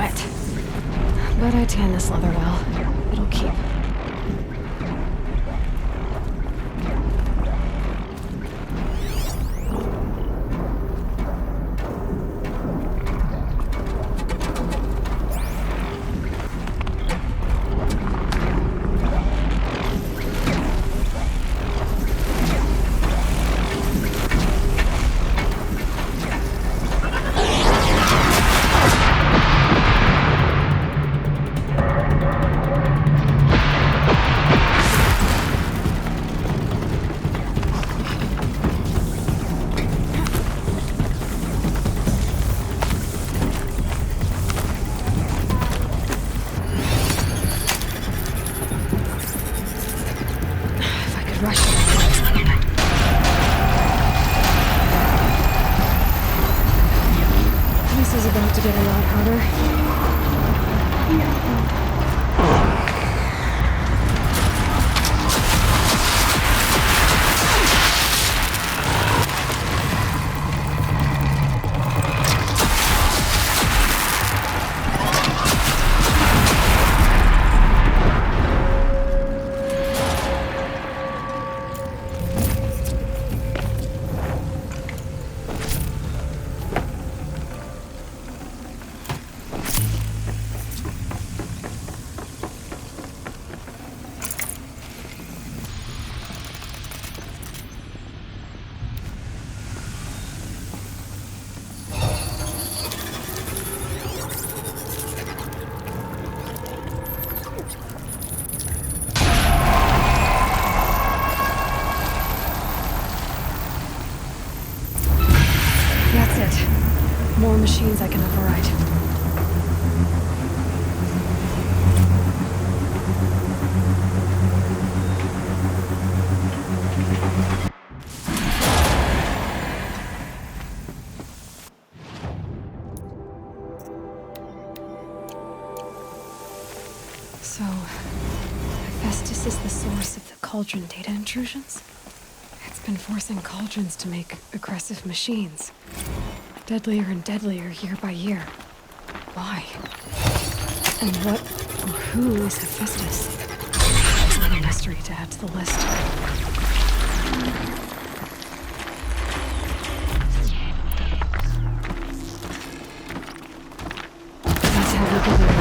wet. But I tan this leather well. It'll keep. This is about to get a lot harder. More machines I can override. So, Hephaestus is the source of the cauldron data intrusions? It's been forcing cauldrons to make aggressive machines. Deadlier and deadlier year by year. Why? And what or who is Hephaestus? Another mystery to add to the list. Let's have a good look.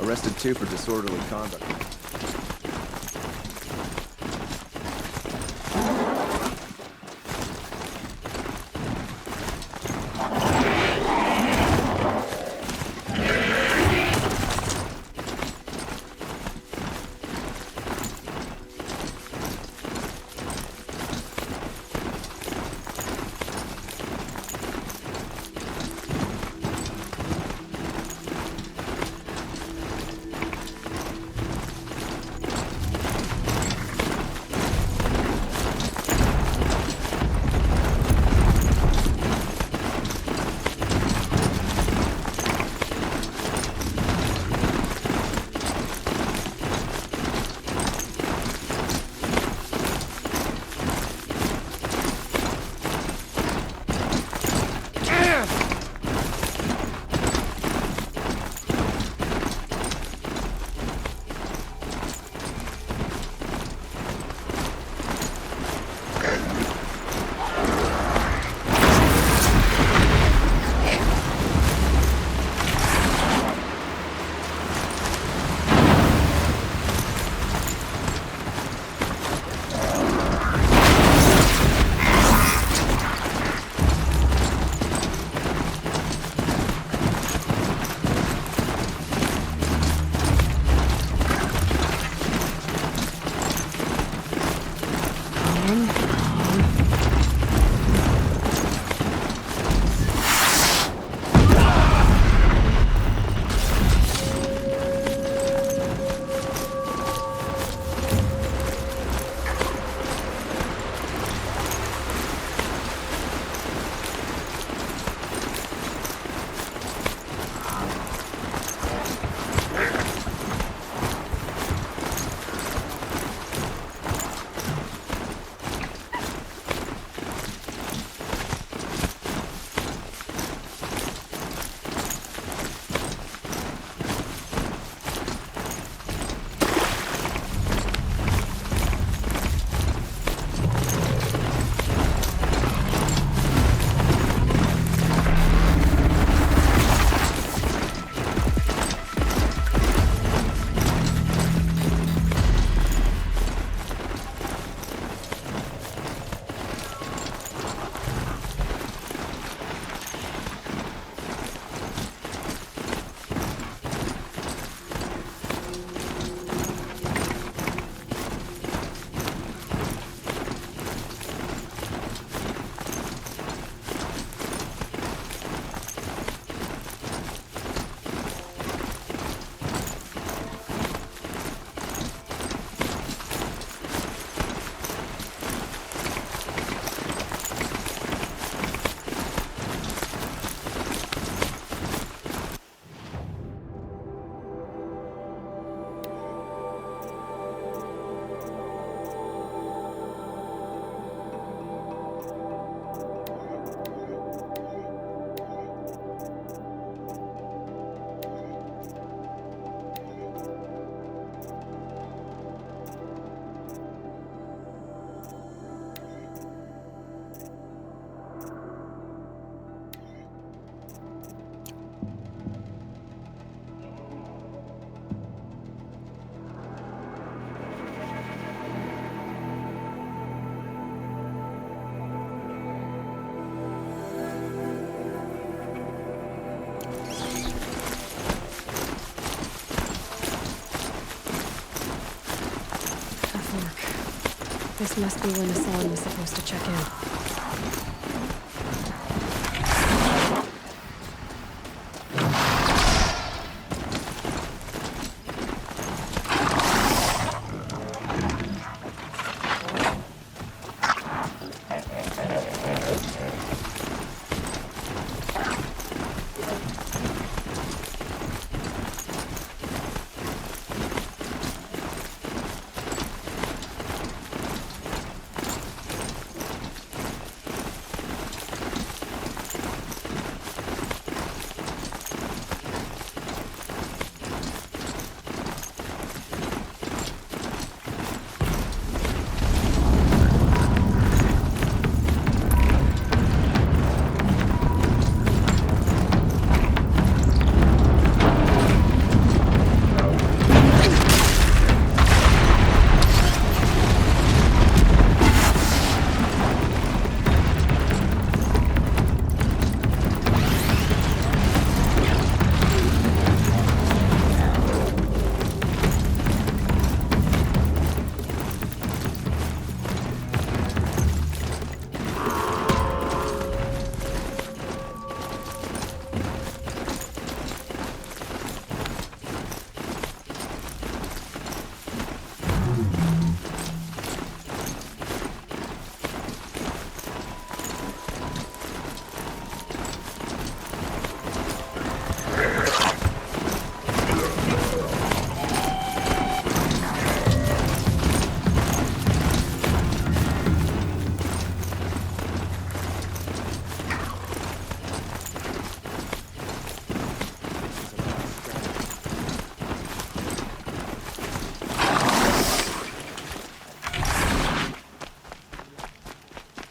arrested too for disorderly conduct. This must be when Hassan was supposed to check in.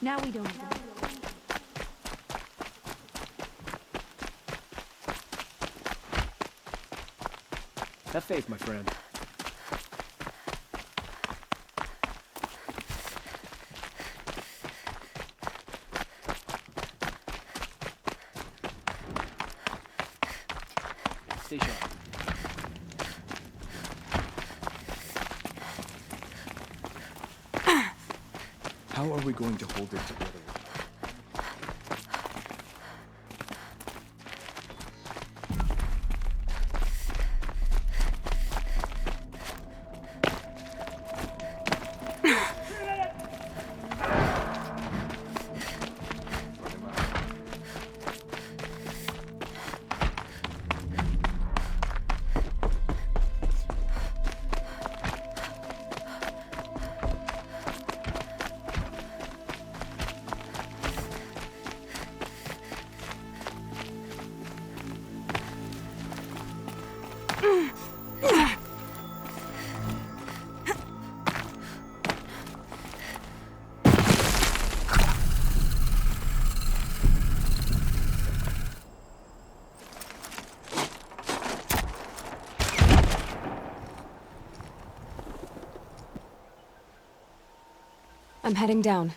Now we don't. Have faith, my friend. Stay sharp. How are we going to hold it together? I'm heading down.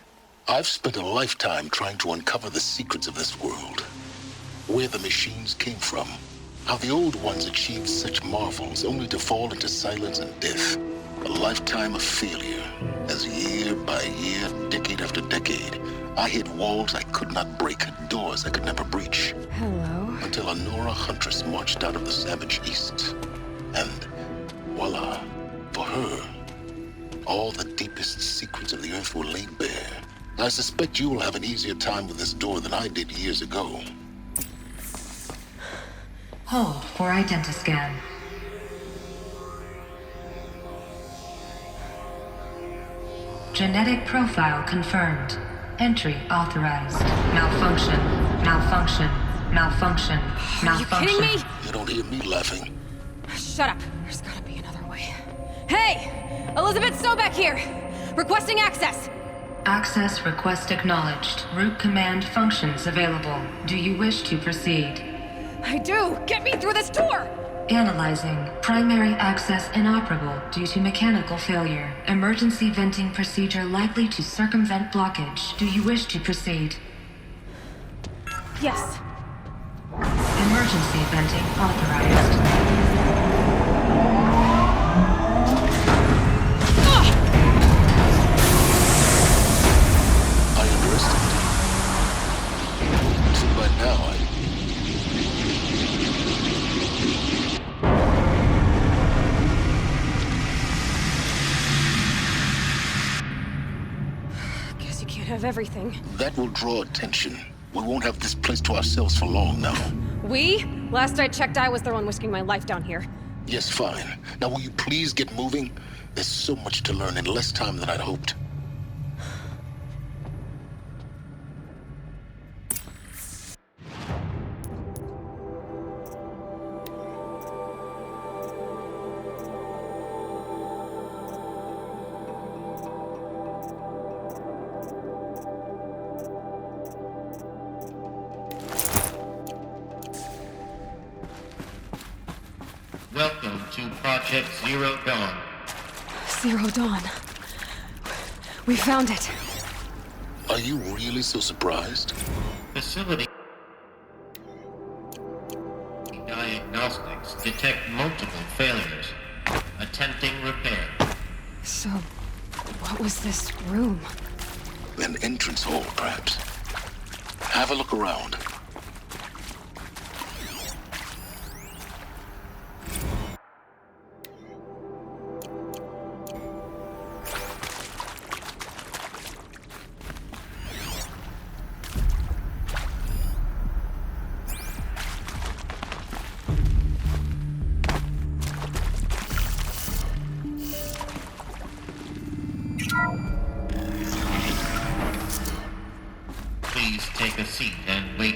I've spent a lifetime trying to uncover the secrets of this world. Where the machines came from. How the old ones achieved such marvels only to fall into silence and death. A lifetime of failure. As year by year, decade after decade, I hit walls I could not break, doors I could never breach. Hello? Until a Nora huntress marched out of the savage east. And voila, for her, all the deepest secrets of the earth were laid bare. I suspect you will have an easier time with this door than I did years ago. Hold for identiscan. Genetic profile confirmed. Entry authorized. Malfunction. Malfunction. Malfunction. Malfunction. Are you kidding me? You don't hear me laughing. Shut up. There's gotta be another way. Hey! Elizabeth Sobek here! Requesting access! Access request acknowledged. Root command functions available. Do you wish to proceed? I do! Get me through this door! Analyzing. Primary access inoperable due to mechanical failure. Emergency venting procedure likely to circumvent blockage. Do you wish to proceed? Yes. Emergency venting authorized. I underestimated. So by now, Guess you can't have everything. that will draw attention. We won't have this place to ourselves for long now. We? Last I checked, I was the one risking my life down here. Yes, fine. Now will you please get moving? There's so much to learn in less time than I'd hoped. Welcome to Project Zero Dawn. Zero Dawn. We found it. Are you really so surprised? Facility diagnostics detect multiple failures. Attempting repair. So, what was this room? An entrance hall, perhaps. Have a look around. Please take a seat and wait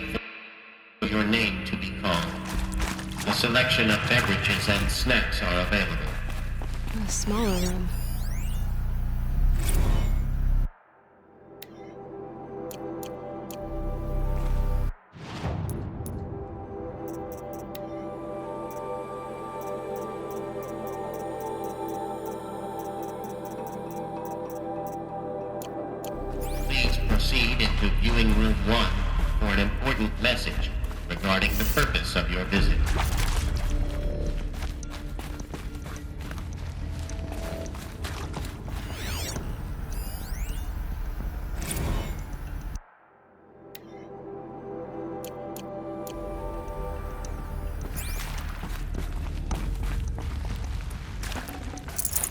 for your name to be called. A selection of beverages and snacks are available. A smaller room. proceed into viewing room 1 for an important message regarding the purpose of your visit.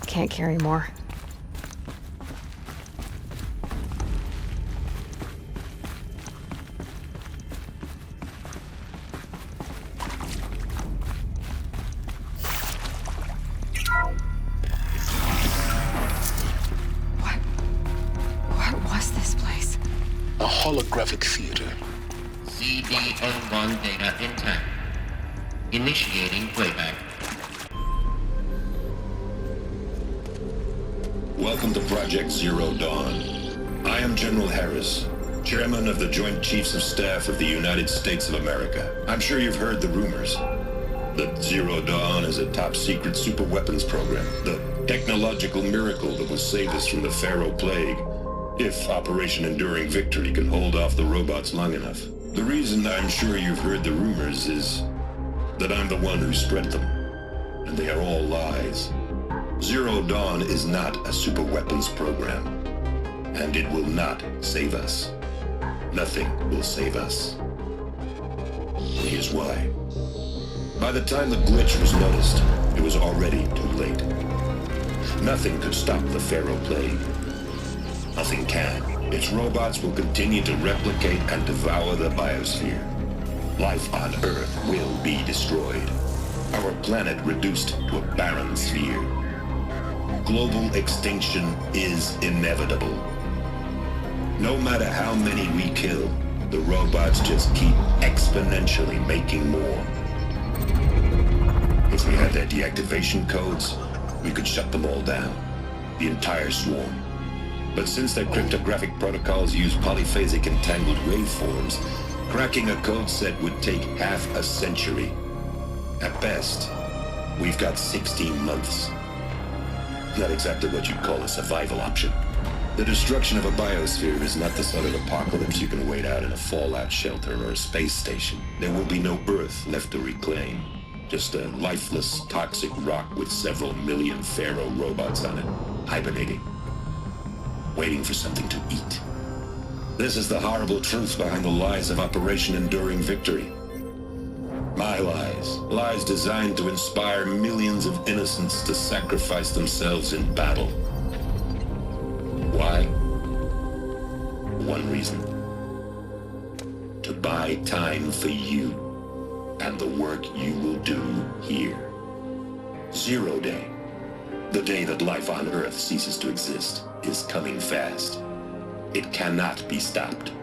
Can't carry more. What was this place? A holographic theater. CD01 data intact. Initiating playback. Welcome to Project Zero Dawn. I am General Harris, Chairman of the Joint Chiefs of Staff of the United States of America. I'm sure you've heard the rumors that Zero Dawn is a top-secret superweapons program, the technological miracle that will save us from the Pharaoh Plague, if Operation Enduring Victory can hold off the robots long enough. The reason I'm sure you've heard the rumors is that I'm the one who spread them, and they are all lies. Zero Dawn is not a superweapons program, and it will not save us. Nothing will save us. Here's why. By the time the glitch was noticed, it was already too late. Nothing could stop the Pharaoh Plague. Nothing can. Its robots will continue to replicate and devour the biosphere. Life on Earth will be destroyed. Our planet reduced to a barren sphere. Global extinction is inevitable. No matter how many we kill, the robots just keep exponentially making more. If we had their deactivation codes, we could shut them all down, the entire swarm. But since their cryptographic protocols use polyphasic entangled waveforms, cracking a code set would take half a century. At best, we've got 16 months. Not exactly what you'd call a survival option. The destruction of a biosphere is not the sort of apocalypse you can wait out in a fallout shelter or a space station. There will be no Earth left to reclaim. Just a lifeless, toxic rock with several million Pharaoh robots on it, hibernating, waiting for something to eat. This is the horrible truth behind the lies of Operation Enduring Victory. My lies. Lies designed to inspire millions of innocents to sacrifice themselves in battle. Why? One reason. To buy time for you and the work you will do here. Zero Day, the day that life on Earth ceases to exist, is coming fast. It cannot be stopped.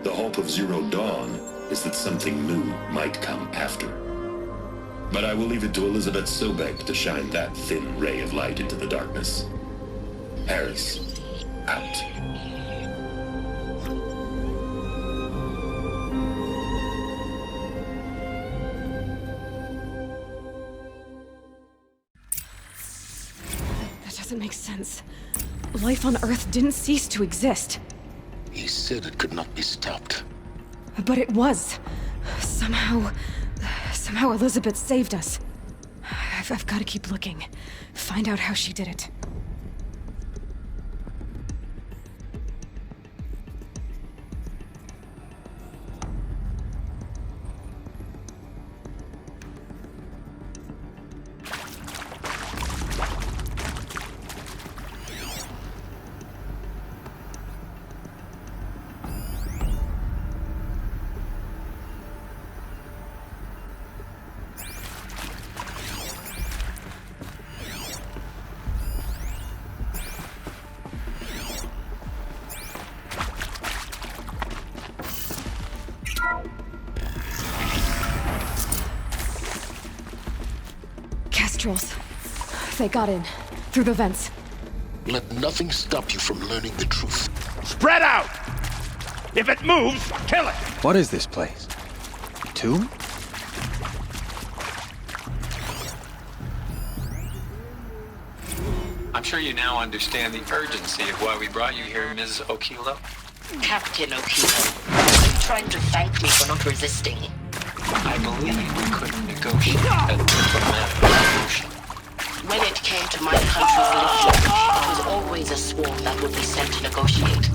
The hope of Zero Dawn is that something new might come after. But I will leave it to Elizabeth Sobek to shine that thin ray of light into the darkness. Harris, out. That doesn't make sense. Life on Earth didn't cease to exist. He said it could not be stopped. But it was. Somehow Elizabeth saved us. I've got to keep looking. Find out how she did it. Kestrels. They got in. Through the vents. Let nothing stop you from learning the truth. Spread out! If it moves, kill it! What is this place? A tomb? I'm sure you now understand the urgency of why we brought you here, Ms. Okilo. Captain O'Keefe, are you trying to thank me for not resisting? I believe we couldn't negotiate a diplomatic solution. When it came to my country's legion, it was always a swarm that would be sent to negotiate.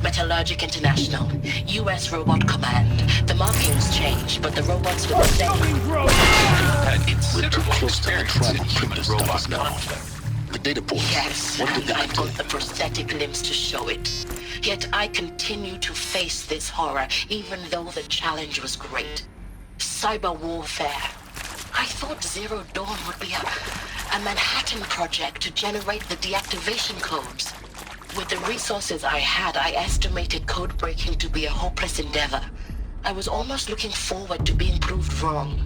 Metallurgic International, U.S. Robot Command. The markings changed, but the robots were the same. We're too close to the tribal primitive styles now. The data point. Yes, What did and they I've got contain? the prosthetic limbs to show it. Yet I continue to face this horror, even though the challenge was great. Cyber warfare. I thought Zero Dawn would be a Manhattan project to generate the deactivation codes. With the resources I had, I estimated code breaking to be a hopeless endeavor. I was almost looking forward to being proved wrong.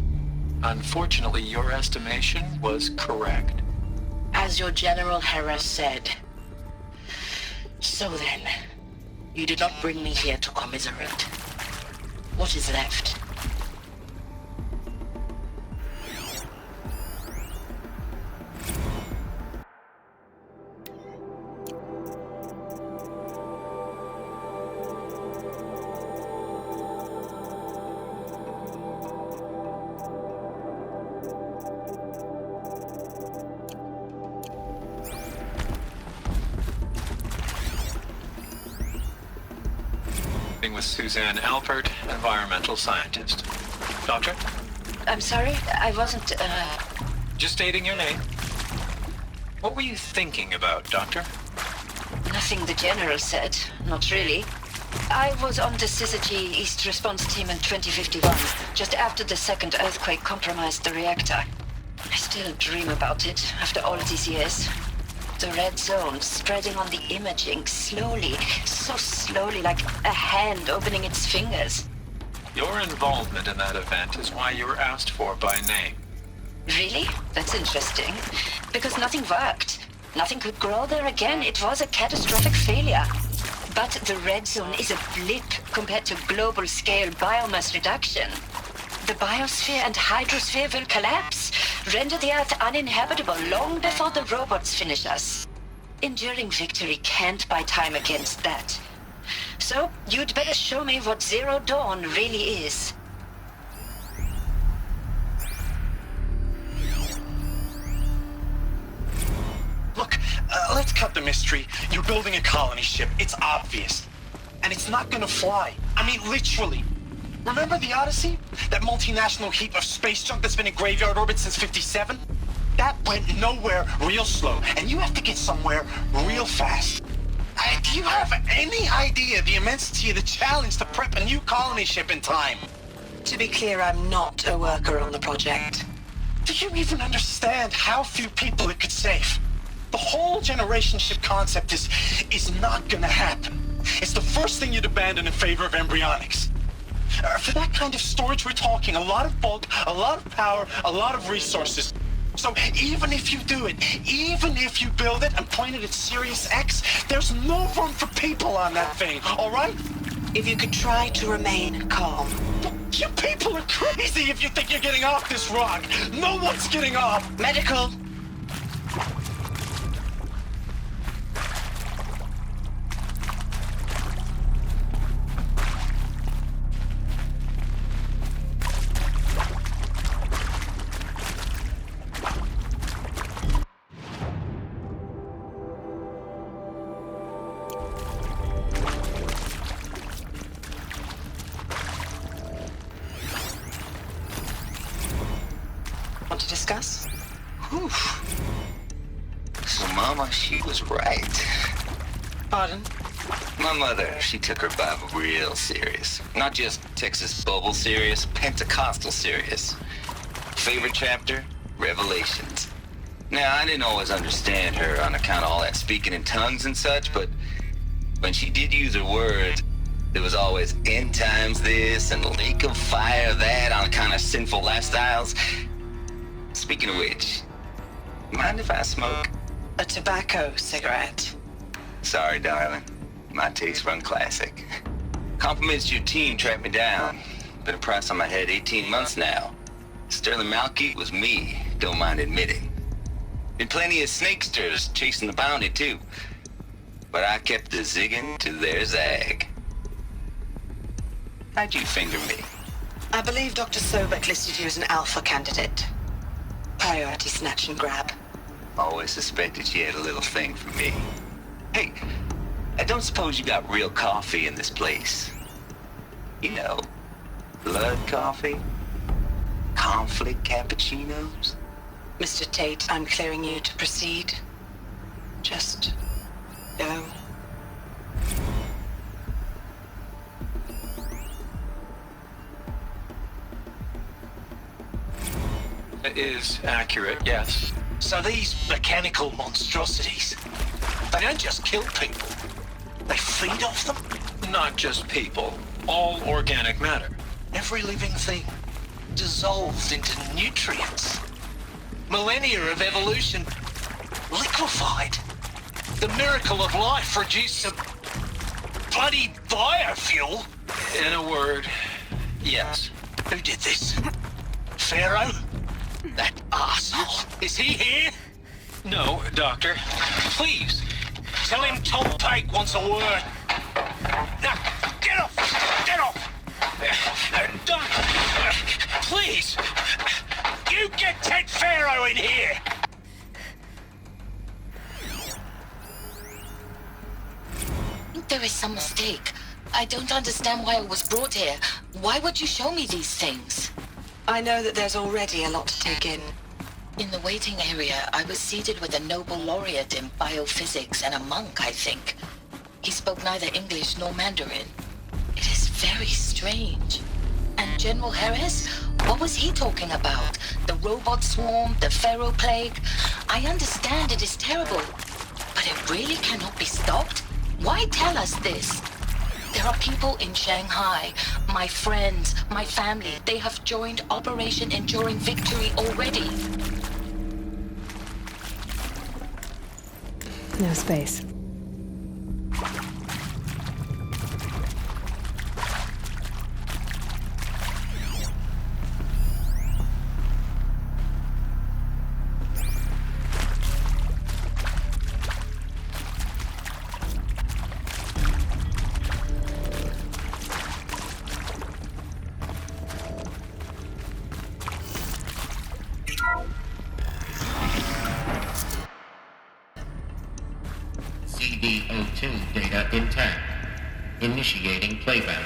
Unfortunately, your estimation was correct. As your General Harris said. So then, you did not bring me here to commiserate. What is left? With Suzanne Alpert, environmental scientist. Doctor? I'm sorry, I wasn't, Just stating your name. What were you thinking about, Doctor? nothing the General said. Not really. I was on the Syzygy East Response Team in 2051, just after the second earthquake compromised the reactor. I still dream about it, after all these years. The red zone spreading on the imaging, slowly, so slowly, like a hand opening its fingers. Your involvement in that event is why you were asked for by name. Really? That's interesting. Because nothing worked. Nothing could grow there again. It was a catastrophic failure. But the red zone is a blip compared to global-scale biomass reduction. The biosphere and hydrosphere will collapse, render the Earth uninhabitable long before the robots finish us. Enduring victory can't buy time against that. So, you'd better show me what Zero Dawn really is. Look, let's cut the mystery. You're building a colony ship. It's obvious. And it's not gonna fly. I mean, literally. Remember the Odyssey? That multinational heap of space junk that's been in graveyard orbit since 57? That went nowhere real slow, and you have to get somewhere real fast. Do you have any idea the immensity of the challenge to prep a new colony ship in time? To be clear, I'm not a worker on the project. Do you even understand how few people it could save? The whole generation ship concept is not gonna happen. It's the first thing you'd abandon in favor of embryonics. For that kind of storage, we're talking a lot of bulk, a lot of power, a lot of resources. So even if you do it, even if you build it and point it at Sirius X, there's no room for people on that thing, all right? If you could try to remain calm. You people are crazy if you think you're getting off this rock. No one's getting off. Medical. Want to discuss? Whew. So, Mama, she was right. Pardon? My mother, she took her Bible real serious. Not just Texas Bible serious, Pentecostal serious. Favorite chapter? Revelations. Now, I didn't always understand her on account of all that speaking in tongues and such, but when she did use her words, there was always end times this and lake of fire that on account of sinful lifestyles. Speaking of which, mind if I smoke? A tobacco cigarette. Sorry, darling. My taste run classic. Compliments to your team tracked me down. Been a price on my head 18 months now. Sterling Malky was me, don't mind admitting. Been plenty of snakesters chasing the bounty, too. But I kept the zigging to their zag. How'd you finger me? I believe Dr. Sobek listed you as an alpha candidate. Priority snatch and grab. Always suspected she had a little thing for me. Hey, I don't suppose you got real coffee in this place? You know, blood coffee? Conflict cappuccinos? Mr. Tate, I'm clearing you to proceed. Just go. It is accurate, yes. So these mechanical monstrosities, they don't just kill people. They feed off them. Not just people, all organic matter. Every living thing dissolved into nutrients. Millennia of evolution liquefied. The miracle of life reduced to bloody biofuel. In a word, yes. Who did this? Pharaoh? That arsehole. Is he here? No, Doctor. Please. Tell him Tom Pake wants a word. Now, get off! Get off! Doctor, please. You get Ted Pharaoh in here! There is some mistake. I don't understand why I was brought here. Why would you show me these things? I know that there's already a lot to take in. In the waiting area, I was seated with a Nobel laureate in biophysics and a monk, I think. He spoke neither English nor Mandarin. It is very strange. And General Harris? What was he talking about? The robot swarm? The Pharaoh plague? I understand it is terrible, but it really cannot be stopped? Why tell us this? There are people in Shanghai, my friends, my family. They have joined Operation Enduring Victory already. No space. CD02 data intact. Initiating playback.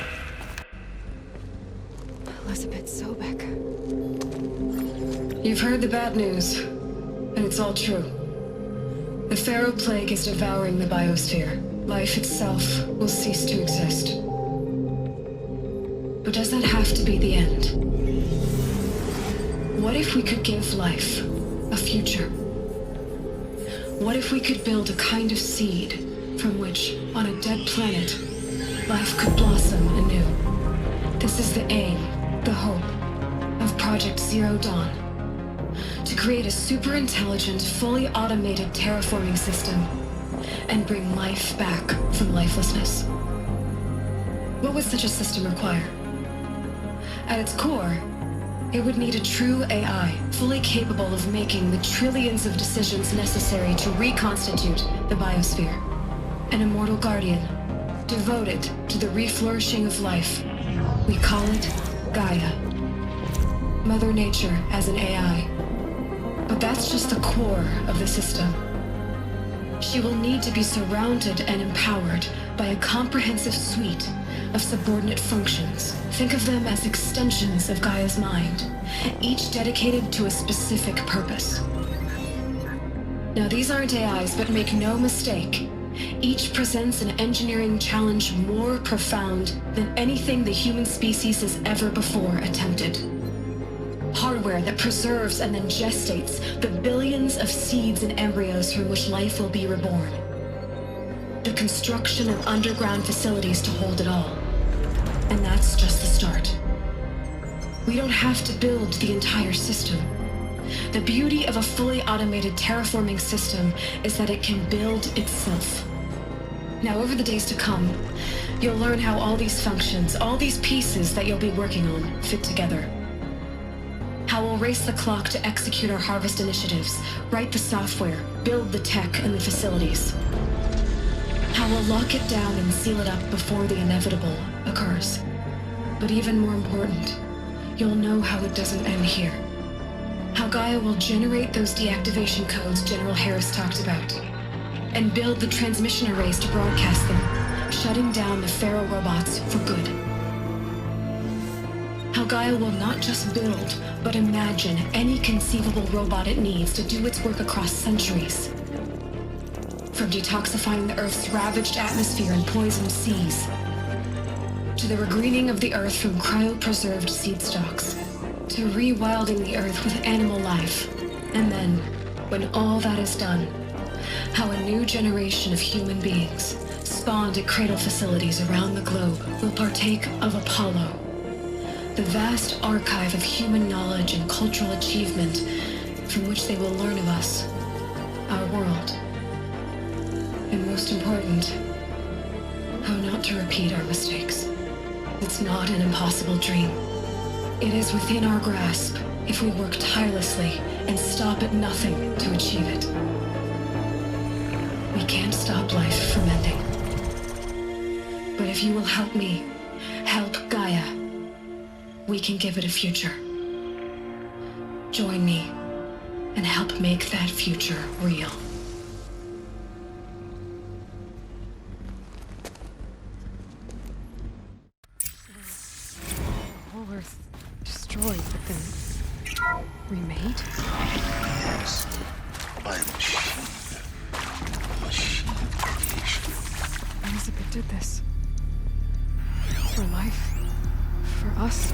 Elizabeth Sobek. You've heard the bad news, and it's all true. The Pharaoh plague is devouring the biosphere. Life itself will cease to exist. But does that have to be the end? What if we could give life a future? What if we could build a kind of seed from which, on a dead planet, life could blossom anew? This is the aim, the hope, of Project Zero Dawn. To create a super-intelligent, fully automated terraforming system and bring life back from lifelessness. What would such a system require? At its core, it would need a true AI, fully capable of making the trillions of decisions necessary to reconstitute the biosphere. An immortal guardian, devoted to the reflourishing of life. We call it Gaia. Mother Nature as an AI. But that's just the core of the system. She will need to be surrounded and empowered by a comprehensive suite of subordinate functions. Think of them as extensions of Gaia's mind, each dedicated to a specific purpose. Now, these aren't AIs, but make no mistake, each presents an engineering challenge more profound than anything the human species has ever before attempted. Hardware that preserves and then gestates the billions of seeds and embryos from which life will be reborn. The construction of underground facilities to hold it all. And that's just the start. We don't have to build the entire system. The beauty of a fully automated terraforming system is that it can build itself. Now, over the days to come, you'll learn how all these functions, all these pieces that you'll be working on, fit together. How we'll race the clock to execute our harvest initiatives, write the software, build the tech and the facilities. How we'll lock it down and seal it up before the inevitable occurs. But even more important, you'll know how it doesn't end here. How Gaia will generate those deactivation codes General Harris talked about, and build the transmission arrays to broadcast them, shutting down the Pharaoh robots for good. How Gaia will not just build, but imagine any conceivable robot it needs to do its work across centuries. From detoxifying the Earth's ravaged atmosphere and poisoned seas, to the regreening of the Earth from cryopreserved seed stalks, to rewilding the Earth with animal life. And then, when all that is done, how a new generation of human beings, spawned at cradle facilities around the globe, will partake of Apollo, the vast archive of human knowledge and cultural achievement from which they will learn of us, our world. And most important, how not to repeat our mistakes. It's not an impossible dream. It is within our grasp if we work tirelessly and stop at nothing to achieve it. We can't stop life from ending. But if you will help me, help Gaia, we can give it a future. Join me and help make that future real. The whole Earth destroyed, but then remade? Yes, by a machine. A machine creation. Elizabeth did this. For life. For us.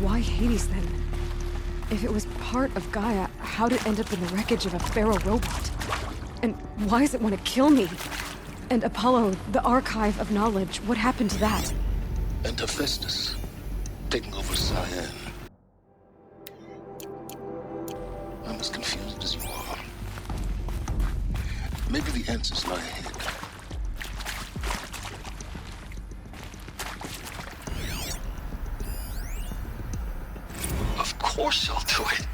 Why Hades, then? If it was part of Gaia, how'd it end up in the wreckage of a Pharaoh robot? And why does it want to kill me? And Apollo, the archive of knowledge, what happened to that? And Hephaestus, taking over Cyan. I'm as confused as you are. Maybe the answers lie ahead. Of course I'll do it.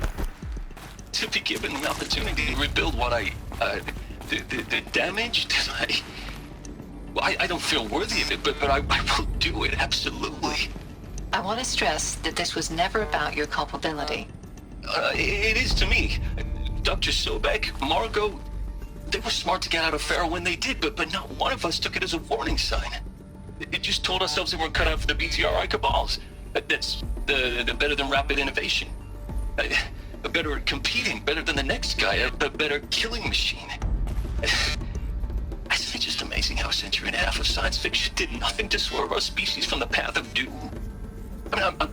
To be given the opportunity to rebuild what the damage that I don't feel worthy of it, but I will do it, absolutely. I want to stress that this was never about your culpability. It is to me. Dr. Sobek, Margot, they were smart to get out of Pharaoh when they did, but not one of us took it as a warning sign. It just told ourselves we weren't cut out for the BTRI cabals. That's the better than rapid innovation. Better at competing, better than the next guy, a better killing machine. It's just amazing how a century and a half of science fiction did nothing to swerve our species from the path of doom. I mean,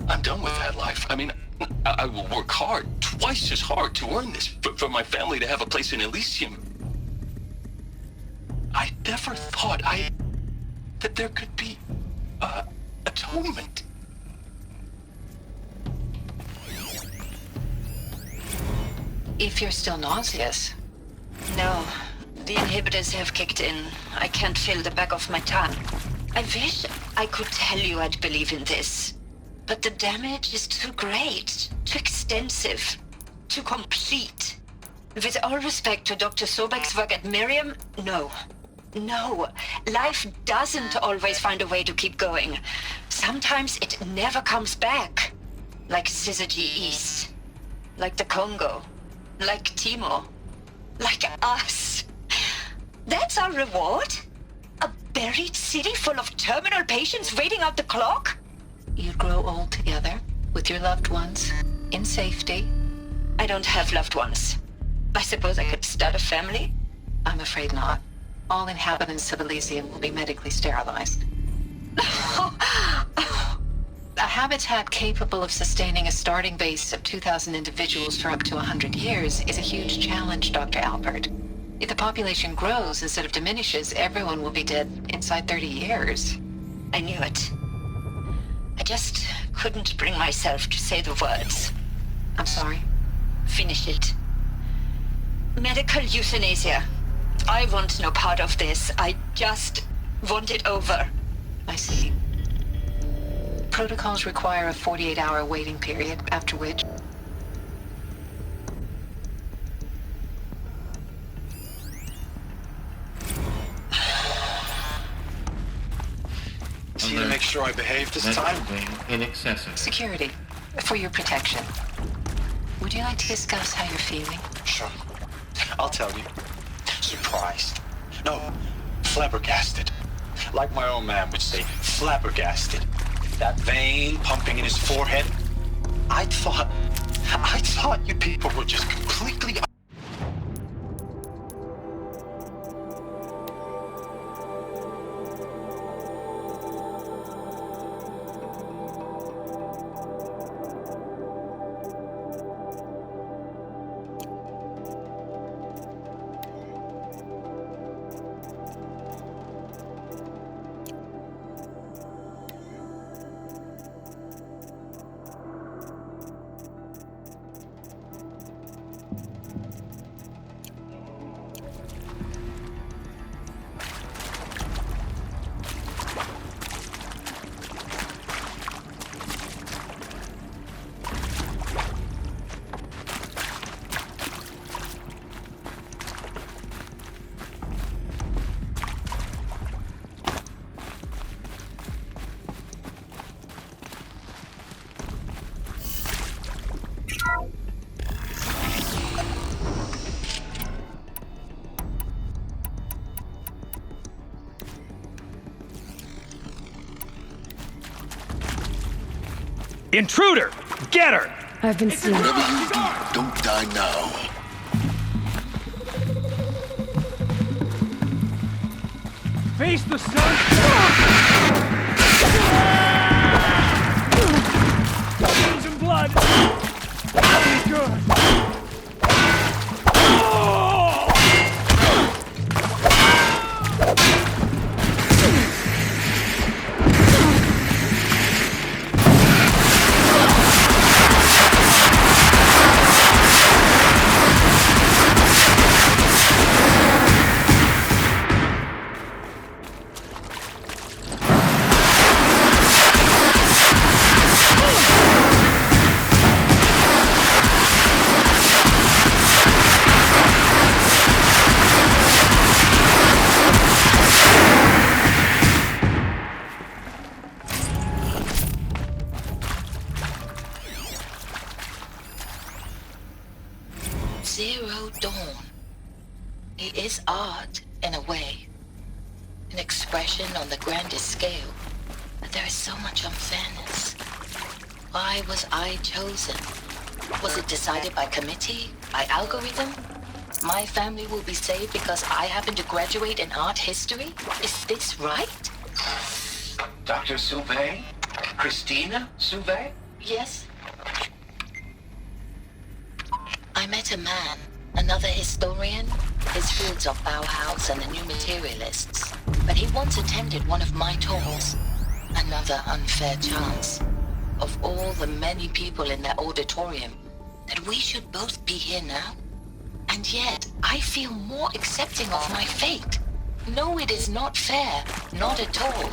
I'm done with that life. I mean, I will work hard, twice as hard to earn this, for my family to have a place in Elysium. I never thought that there could be, atonement. If you're still nauseous. No, the inhibitors have kicked in. I can't feel the back of my tongue. I wish I could tell you I'd believe in this. But the damage is too great, too extensive, too complete. With all respect to Dr. Sobek's work at Miriam, no. No, life doesn't always find a way to keep going. Sometimes it never comes back. Like Syzygy East. Like the Congo. Like Timo. Like us. That's our reward? A buried city full of terminal patients waiting out the clock? You grow old together, with your loved ones, in safety. I don't have loved ones. I suppose I could start a family? I'm afraid not. All inhabitants of Elysium will be medically sterilized. A habitat capable of sustaining a starting base of 2,000 individuals for up to 100 years is a huge challenge, Dr. Albert. If the population grows instead of diminishes, everyone will be dead inside 30 years. I knew it. I just couldn't bring myself to say the words. I'm sorry. Finish it. Medical euthanasia. I want no part of this. I just want it over. I see. Protocols require a 48-hour waiting period, after which... See to make sure I behave this time? Inaccessible. Security, for your protection. Would you like to discuss how you're feeling? Sure. I'll tell you. Surprised. No, flabbergasted. Like my old man would say, flabbergasted. That vein pumping in his forehead. I thought you people were just completely... Intruder! Get her! I've been seeing... Whatever you do, don't die now. Face the sun! Veins and blood! That'll be good! Zero Dawn. It is art, in a way. An expression on the grandest scale. But there is so much unfairness. Why was I chosen? Was it decided by committee? By algorithm? My family will be saved because I happen to graduate in art history? Is this right? Dr. Sauvé? Christina Sauvé? Yes. I met a man, another historian. His fields are Bauhaus and the New Materialists. But he once attended one of my talks. Another unfair chance. Of all the many people in that auditorium, that we should both be here now. And yet, I feel more accepting of my fate. No, it is not fair. Not at all.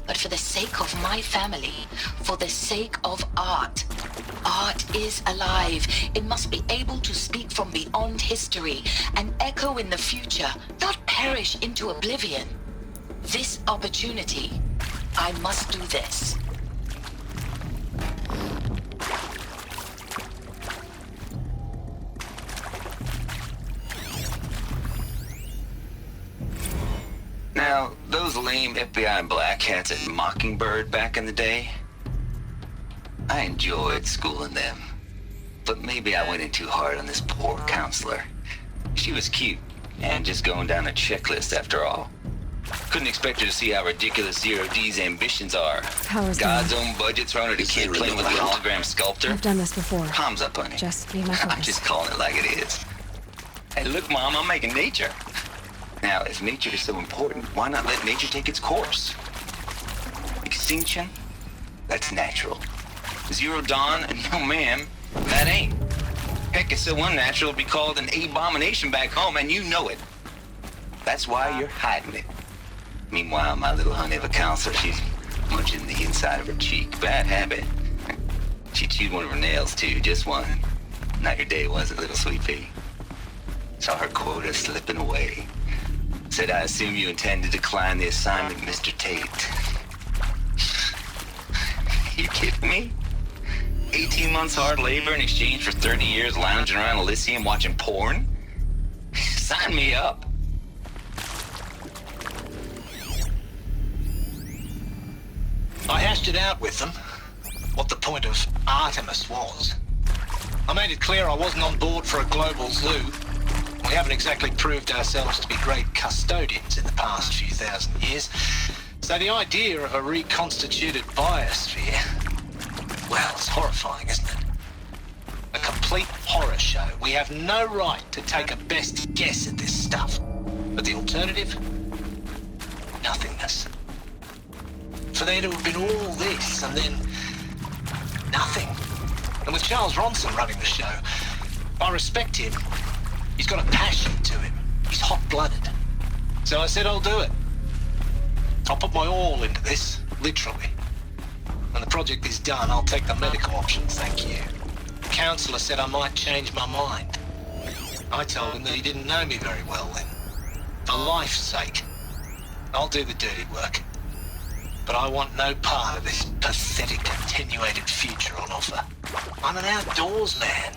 But for the sake of my family, for the sake of art. Art is alive. It must be able to speak from beyond history and echo in the future, not perish into oblivion. This opportunity, I must do this. Now, those lame FBI black hats at Mockingbird back in the day, I enjoyed schooling them. But maybe I went in too hard on this poor counselor. She was cute, and just going down a checklist after all. Couldn't expect her to see how ridiculous Zero D's ambitions are. God's own budget thrown at a kid playing with a hologram sculptor. I've done this before. Palms up, honey. Just be my focus. I'm just calling it like it is. Hey, look, Mom, I'm making nature. Now, if nature is so important, why not let nature take its course? Extinction? That's natural. Zero Dawn? No, ma'am. That ain't. Heck, it's so unnatural to be called an abomination back home, and you know it. That's why you're hiding it. Meanwhile, my little honey of a counselor, she's munching the inside of her cheek. Bad habit. She chewed one of her nails, too. Just one. Not your day, was it, little sweet pea? Saw her quota slipping away. Said, I assume you intend to decline the assignment, Mr. Tate. You kidding me? 18 months hard labor in exchange for 30 years lounging around Elysium watching porn? Sign me up. I hashed it out with them, what the point of Artemis was. I made it clear I wasn't on board for a global zoo. We haven't exactly proved ourselves to be great custodians in the past few thousand years. So the idea of a reconstituted biosphere, well, it's horrifying, isn't it? A complete horror show. We have no right to take a best guess at this stuff. But the alternative? Nothingness. For there to have been all this and then nothing. And with Charles Ronson running the show, I respect him. He's got a passion to him. He's hot-blooded. So I said I'll do it. I'll put my all into this, literally. When the project is done, I'll take the medical option, thank you. The counselor said I might change my mind. I told him that he didn't know me very well then. For life's sake, I'll do the dirty work. But I want no part of this pathetic attenuated future on offer. I'm an outdoors man.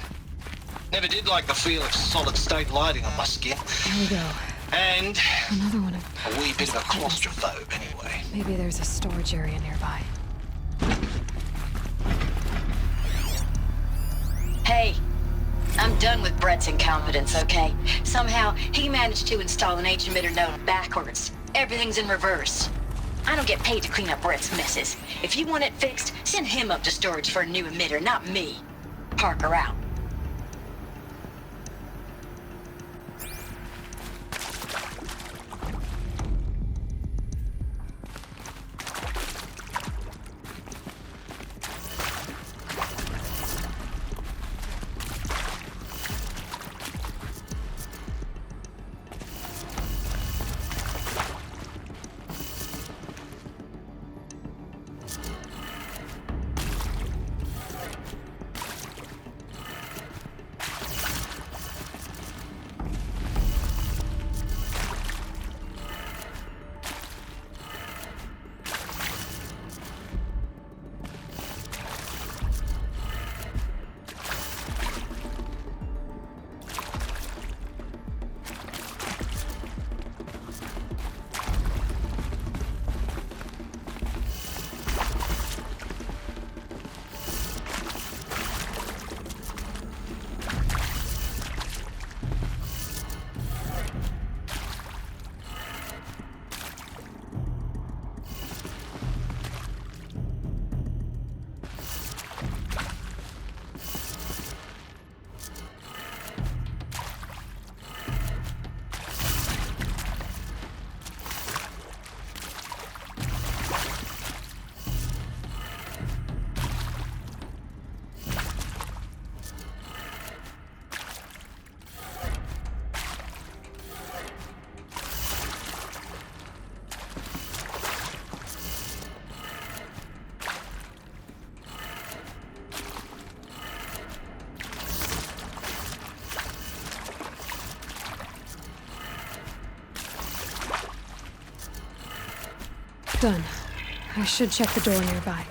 Never did like the feel of solid-state lighting on my skin. Here we go. And another one of a wee bit of a claustrophobe, anyway. Maybe there's a storage area nearby. Hey, I'm done with Brett's incompetence, okay? Somehow, he managed to install an H-emitter node backwards. Everything's in reverse. I don't get paid to clean up Brett's messes. If you want it fixed, send him up to storage for a new emitter, not me. Parker out. Done. I should check the door nearby.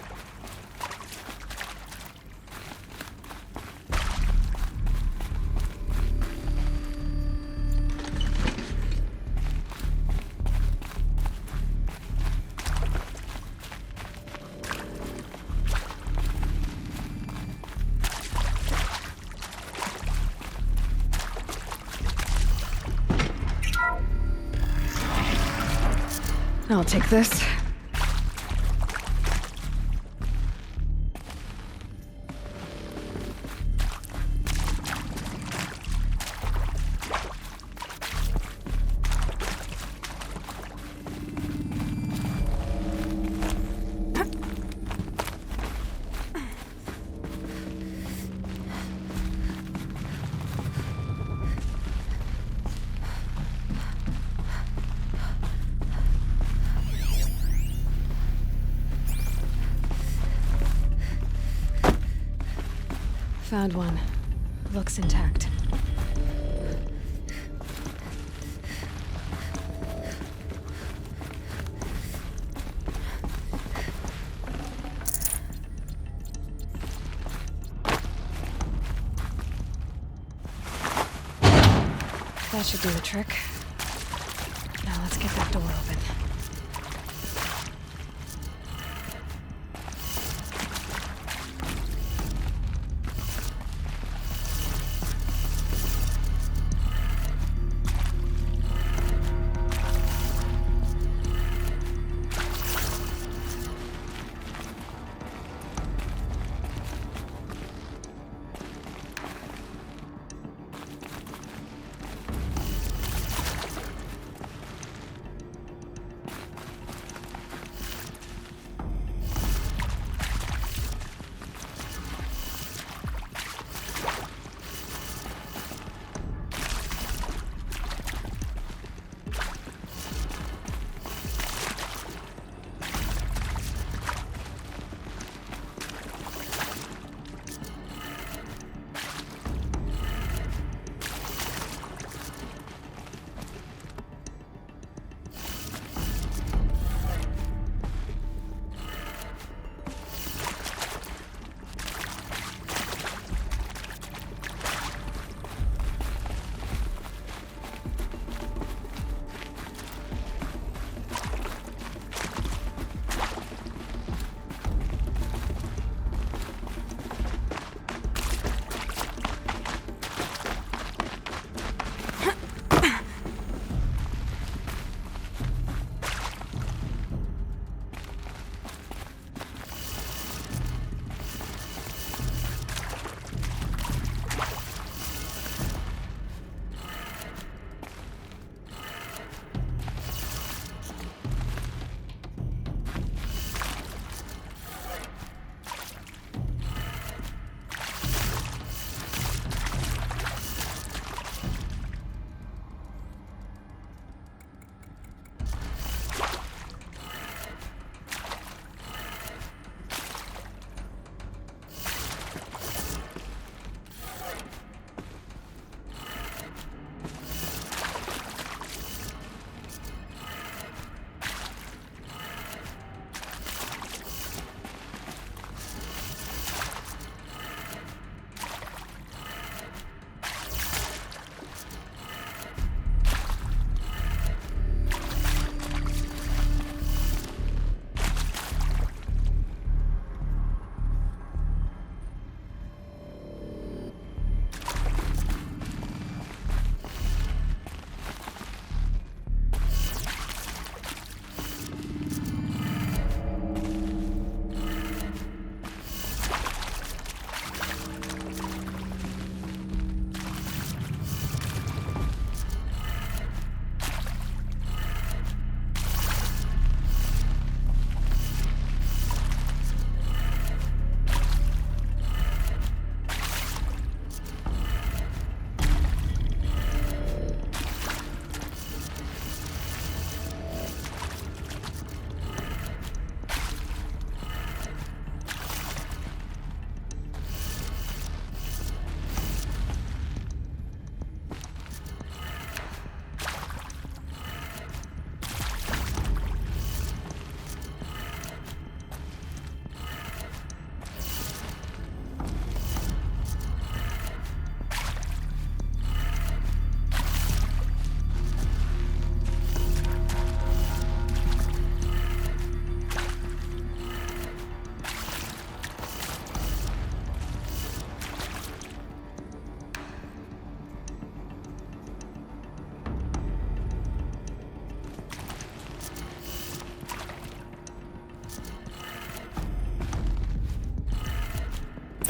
I'll take this. Found one. Looks intact. That should do the trick. Now let's get that door open.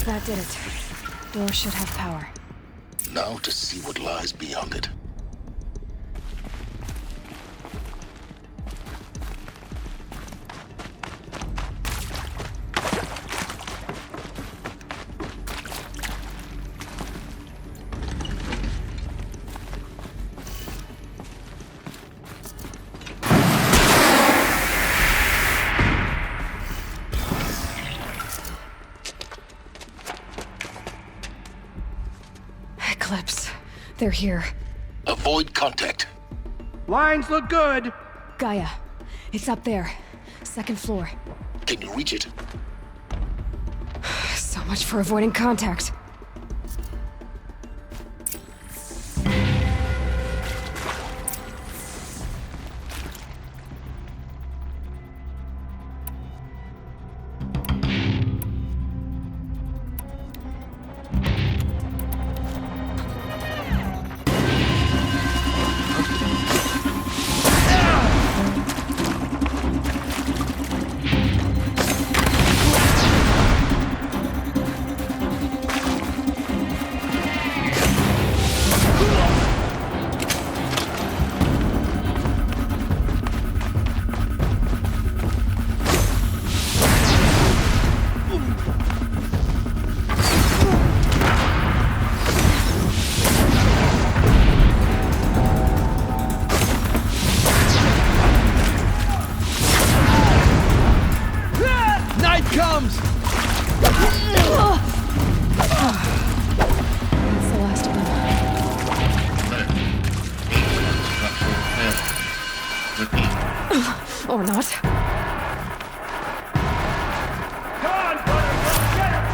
That did it. Door should have power. Now to see what lies beyond it. Eclipse. They're here. Avoid contact. Lines look good. Gaia. It's up there. Second floor. Can you reach it? So much for avoiding contact. Or not. Come on, buddy, let's get him!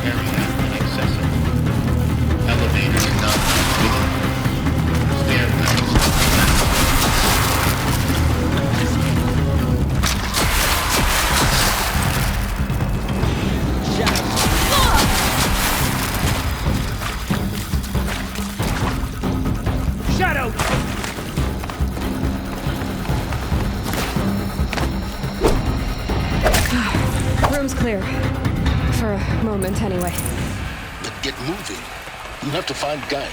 Area inaccessible. Elevators not visible. Stairwells Shadow! Room's clear. For a moment, anyway. But get moving. You have to find Gaia.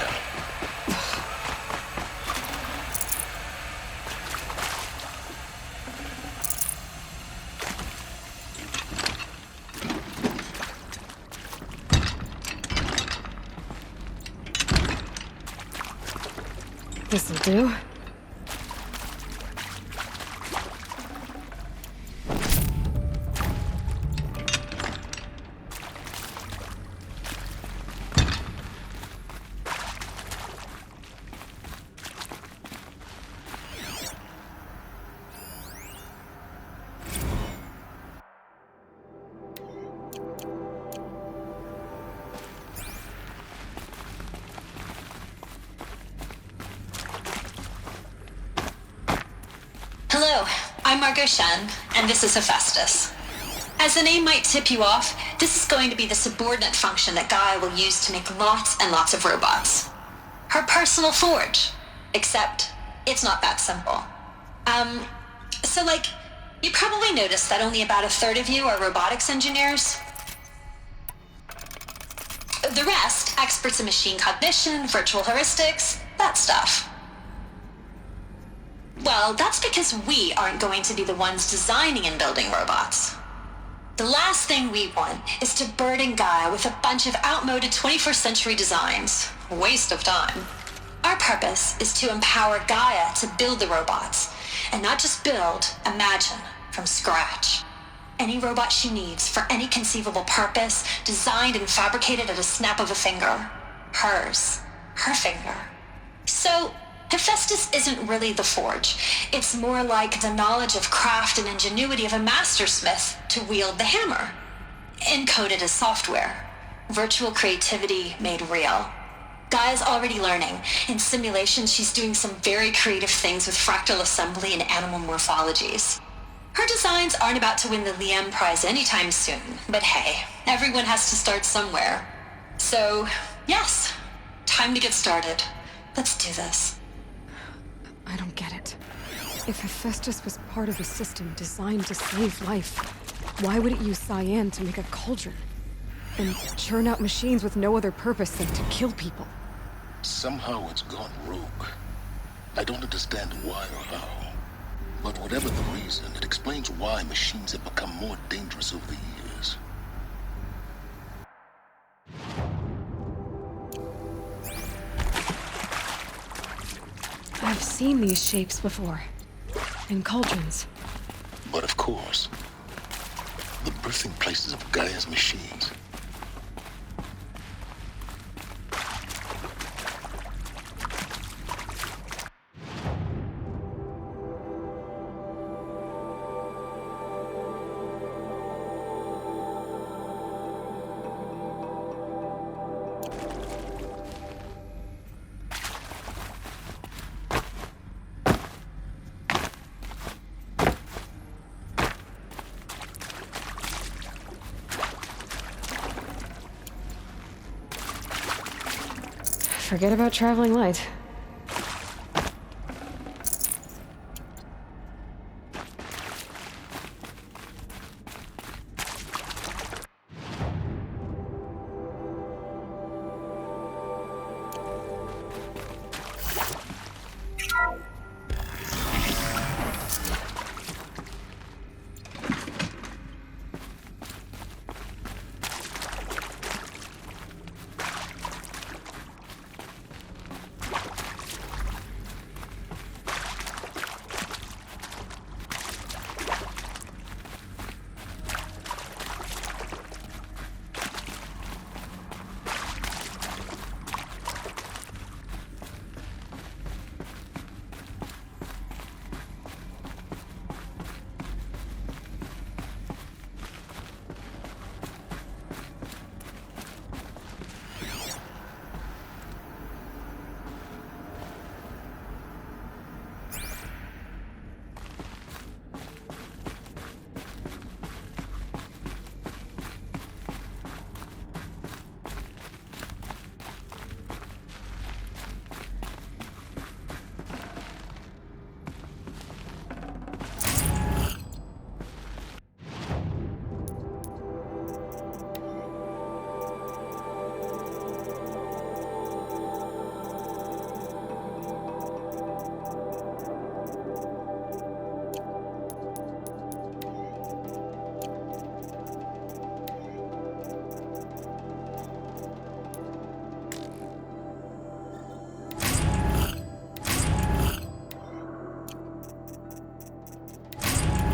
This'll do. Hello, I'm Margot Shen, and this is Hephaestus. As the name might tip you off, this is going to be the subordinate function that Gaia will use to make lots and lots of robots. Her personal forge. Except, it's not that simple. So you probably noticed that only about a third of you are robotics engineers. The rest, experts in machine cognition, virtual heuristics, that stuff. Well, that's because we aren't going to be the ones designing and building robots. The last thing we want is to burden Gaia with a bunch of outmoded 21st century designs. Waste of time. Our purpose is to empower Gaia to build the robots, and not just build, imagine, from scratch. Any robot she needs for any conceivable purpose, designed and fabricated at a snap of a finger. Hers. Her finger. So, Hephaestus isn't really the forge. It's more like the knowledge of craft and ingenuity of a mastersmith to wield the hammer. Encoded as software. Virtual creativity made real. Gaia's already learning. In simulations, she's doing some very creative things with fractal assembly and animal morphologies. Her designs aren't about to win the Liam Prize anytime soon, but hey, everyone has to start somewhere. So, yes, time to get started. Let's do this. I don't get it. If Hephaestus was part of a system designed to save life, why would it use cyan to make a cauldron? And churn out machines with no other purpose than to kill people? Somehow it's gone rogue. I don't understand why or how. But whatever the reason, it explains why machines have become more dangerous over the years. I've seen these shapes before. In cauldrons. But of course, the birthing places of Gaia's machines. Forget about traveling light.